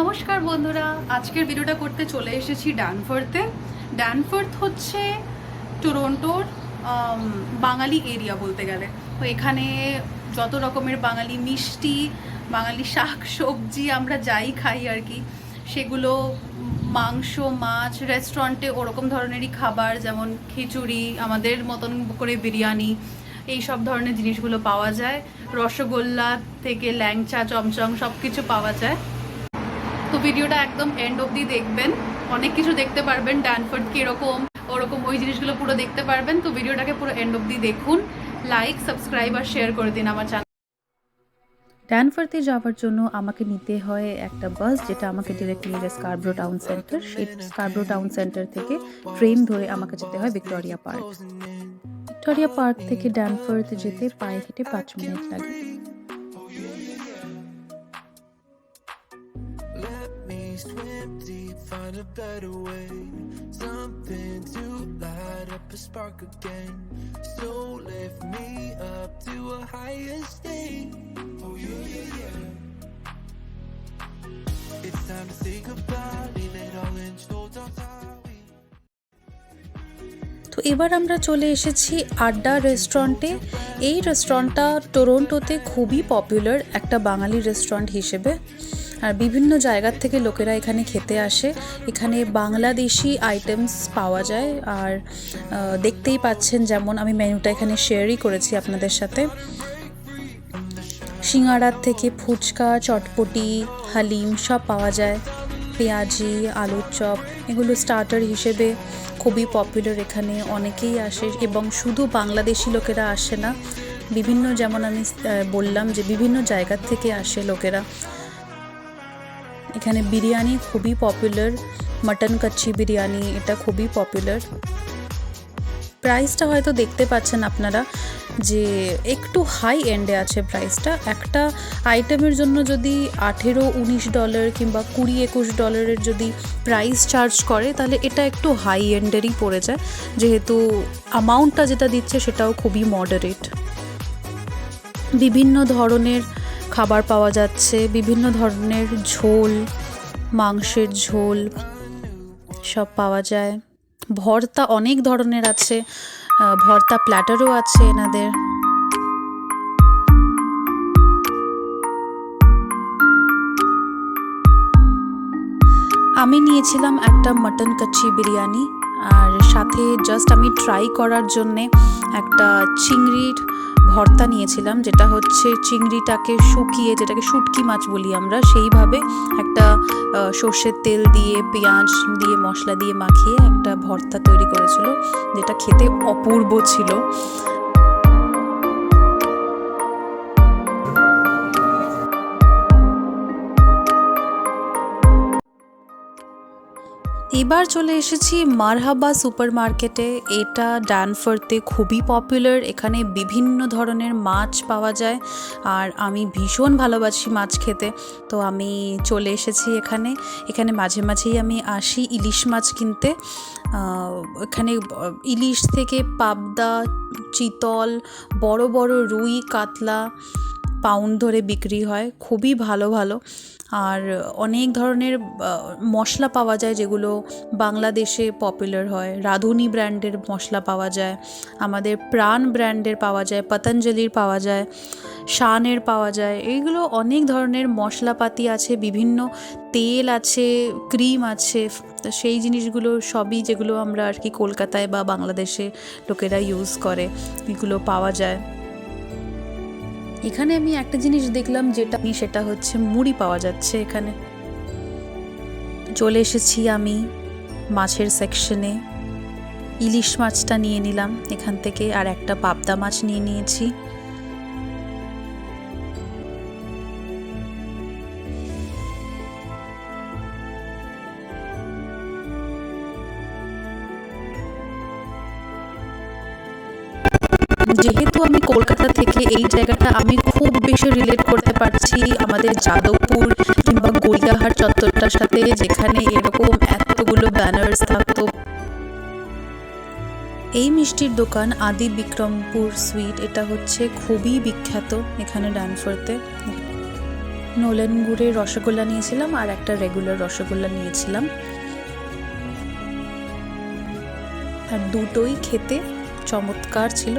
নমস্কার বন্ধুরা, আজকের ভিডিওটা করতে চলে এসেছি ড্যানফোর্থে। ড্যানফোর্থ হচ্ছে টরন্টোর বাঙালি এরিয়া বলতে গেলে। তো এখানে যত রকমের বাঙালি মিষ্টি, বাঙালি শাক সবজি আমরা যাই খাই আর কি, সেগুলো মাংস, মাছ, রেস্টুরেন্টে ওরকম ধরনেরই খাবার, যেমন খিচুড়ি, আমাদের মতন করে বিরিয়ানি, এই সব ধরনের জিনিসগুলো পাওয়া যায়। রসগোল্লা থেকে ল্যাংচা, চমচম সব কিছু পাওয়া যায়। তো ভিডিওটা একদম এন্ড অবধি দেখবেন, অনেক কিছু দেখতে পারবেন। ড্যানফোর্থ কীরকম ওরকম ওই জিনিসগুলো পুরো দেখতে পারবেন। তো ভিডিওটাকে পুরো এন্ড অবধি দেখুন, লাইক, সাবস্ক্রাইব আর শেয়ার করে দিন আমার চ্যানেল। ড্যানফোর্থে যাওয়ার জন্য আমাকে নিতে হয় একটা বাস, যেটা আমাকে ডিরেক্ট নিয়ে যায় স্কারব্রো টাউন সেন্টার। সেই স্কারব্রো টাউন সেন্টার থেকে ট্রেন ধরে আমাকে যেতে হয় ভিক্টোরিয়া পার্ক। ভিক্টোরিয়া পার্ক থেকে ড্যানফোর্থ যেতে পায়ে হেঁটে 5 মিনিট লাগে। Swim deep, find a better way, something to light up a spark again, so lift me up to a higher state. Oh yeah, yeah, yeah. It's time to say goodbye, leave it all in short on time. তো এবার আমরা চলে এসেছি আড্ডা রেস্টুরেন্টে। এই রেস্টুরেন্টটা টরন্টোতে খুবই পপুলার একটা বাঙালি রেস্টুরেন্ট হিসেবে, আর বিভিন্ন জায়গার থেকে লোকেরা এখানে খেতে আসে। এখানে বাংলাদেশি আইটেমস পাওয়া যায়, আর দেখতেই পাচ্ছেন, যেমন আমি মেনুটা এখানে শেয়ারই করেছি আপনাদের সাথে। সিঙ্গাড়ার থেকে ফুচকা, চটপটি, হালিম সব পাওয়া যায়। পেঁয়াজি, আলুর চপ, এগুলো স্টার্টার হিসেবে খুবই পপুলার। এখানে অনেকেই আসে, এবং শুধু বাংলাদেশি লোকেরা আসে না, বিভিন্ন, যেমন আমি বললাম যে বিভিন্ন জায়গার থেকে আসে লোকেরা। এখানে বিরিয়ানি খুবই পপুলার, মটন কাচ্চি বিরিয়ানি, এটা খুবই পপুলার। প্রাইসটা হয়তো দেখতে পাচ্ছেন আপনারা যে একটু হাই এন্ডে আছে প্রাইসটা। একটা আইটেমের জন্য যদি $18-19 কিংবা $20-21 যদি প্রাইস চার্জ করে, তাহলে এটা একটু হাই এন্ডেরই পড়ে যায়, যেহেতু অ্যামাউন্টটা যেটা দিচ্ছে সেটাও খুবই মডারেট। বিভিন্ন ধরনের খাবার পাওয়া যাচ্ছে, বিভিন্ন ধরনের ঝোল, মাংসের ঝোল সব পাওয়া যায়। ভর্তা অনেক ধরনের আছে, ভর্তা প্ল্যাটারও আছে এনাদের। আমি নিয়েছিলাম একটা মটন কাচ্চি বিরিয়ানি, আর সাথে জাস্ট আমি ট্রাই করার জন্যে একটা চিংড়ির ভর্তা নিয়েছিলাম, যেটা হচ্ছে চিংড়িটাকে শুকিয়ে, যেটাকে শুটকি মাছ বলি আমরা, সেইভাবে একটা সর্ষের তেল দিয়ে, পেঁয়াজ দিয়ে, মশলা দিয়ে মাখিয়ে একটা ভর্তা তৈরি করেছিল, যেটা খেতে অপূর্ব ছিল। এবার চলে এসেছি মারহাবা সুপার মার্কেটে। এটা ড্যানফোর্থে খুবই পপুলার। এখানে বিভিন্ন ধরনের মাছ পাওয়া যায়, আর আমি ভীষণ ভালোবাসি মাছ খেতে, তো আমি চলে এসেছি এখানে। এখানে মাঝে মাঝেই আমি আসি ইলিশ মাছ কিনতে। এখানে ইলিশ থেকে পাবদা, চিতল, বড় বড় রুই, কাতলা পাউন্ড ধরে বিক্রি হয়, খুবই ভালো ভালো। আর অনেক ধরনের মশলা পাওয়া যায়, যেগুলো বাংলাদেশে পপুলার হয়। রাঁধুনি ব্র্যান্ডের মশলা পাওয়া যায়, আমাদের প্রাণ ব্র্যান্ডের পাওয়া যায়, পতঞ্জলির পাওয়া যায়, শানের পাওয়া যায়। এইগুলো অনেক ধরনের মশলাপাতি আছে, বিভিন্ন তেল আছে, ক্রিম আছে। তো সেই জিনিসগুলো সবই, যেগুলো আমরা আর কি কলকাতায় বা বাংলাদেশে লোকেরা ইউজ করে, এগুলো পাওয়া যায়। এখানে আমি একটা জিনিস দেখলাম, সেটা হচ্ছে মুড়ি পাওয়া যাচ্ছে এখানে। চলে এসেছি আমি মাছের সেকশনে, ইলিশ মাছটা নিয়ে নিলাম এখান থেকে, আর একটা পাবদা মাছ নিয়ে নিয়েছি। যেহেতু আমি কলকাতা থেকে, এই জায়গাটা আমি খুব বেশি রিলেট করতে পারছি আমাদের যাদবপুর কিংবা গড়িয়াহাট চত্বরটার সাথে, যেখানে এরকম এতগুলো ব্যানার্স থাকতো। এই মিষ্টির দোকান আদি বিক্রমপুর সুইট, এটা হচ্ছে খুবই বিখ্যাত এখানে ড্যানফোর্থে। নোলেন গুড়ের রসগোল্লা নিয়েছিলাম আর একটা রেগুলার রসগোল্লা নিয়েছিলাম, আর দুটোই খেতে চমৎকার ছিল।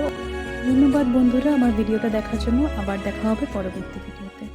ধন্যবাদ বন্ধুরা আমার ভিডিওটা দেখার জন্য। আবার দেখা হবে পরবর্তী ভিডিওতে।